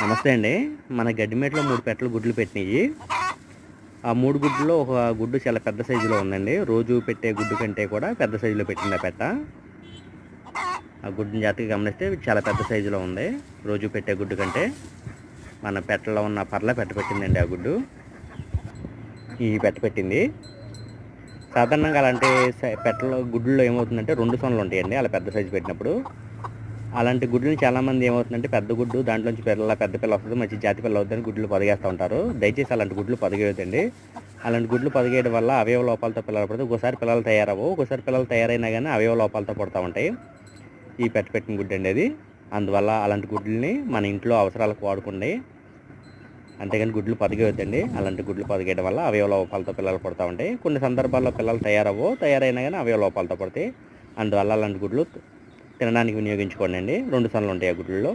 నమస్తే అండి. మన గడ్డిమేట్లో 3 పెట్టలు గుడ్లు పెట్టినియి. ఆ 3 గుడ్లలో ఒక గుడ్డు చాలా పెద్ద సైజులో ఉందండి. రోజు పెట్టే గుడ్డు కంటే కూడా పెద్ద సైజులో పెట్టింది ఆ పెట్ట. ఆ గుడ్డుని జాగ్రత్తగా గమనిస్తే చాలా పెద్ద సైజులో ఉంది. రోజు పెట్టే గుడ్డు కంటే. మన పెట్టలో ఉన్న పర్ల పెట్ట పెట్టిందండి ఆ గుడ్డు. ఈ పెట్ట పెట్టింది. సాధారణంగా అలాంటి పెట్టలో గుడ్లలో ఏమవుతుందంటే 2 సొనలు ఉంటాయండి అలా పెద్ద సైజు పెట్టినప్పుడు. అలాంటి గుడ్లని చాలామంది ఏమవుతుందంటే పెద్ద గుడ్డు దాంట్లోంచి పెద్ద పిల్ల వస్తది. మంచి జాతి పిల్ల అవుద్దని గుడ్లు పొదిగేస్తా ఉంటారు. దయచేసి అలాంటి గుడ్లు పొదిగేయొద్దండి. అలాంటి గుడ్లు పొదిగేయడం వల్ల అవయవ లోపాలతో పిల్లలు పుడతాయి. ఒక్కోసారి పిల్లలు తయారవ్వవు. ఒక్కోసారి పిల్లలు తయారైనా గానీ అవయవ లోపాలతో పుడతా ఉంటాయి. ఈ పెట్టిన గుడ్డండి అది. అందువల్ల అలాంటి గుడ్లని మన ఇంట్లో అవసరాలకు వాడుకోండి. అంతేగాని గుడ్లు పొదిగేయొద్దండి. అలాంటి గుడ్లు పొదిగేయడం వల్ల అవయవ లోపాలతో పిల్లలు పుడతా ఉంటాయి. కొన్ని సందర్భాల్లో పిల్లలు తయారవ్వవు. తయారైనా గానీ అవయవ లోపాలతో పుడతాయి. అందువల్ల అలాంటి గుడ్లు తినడానికి వినియోగించుకోండి. 2 సొనలు ఉంటాయి ఆ గుడ్లలో.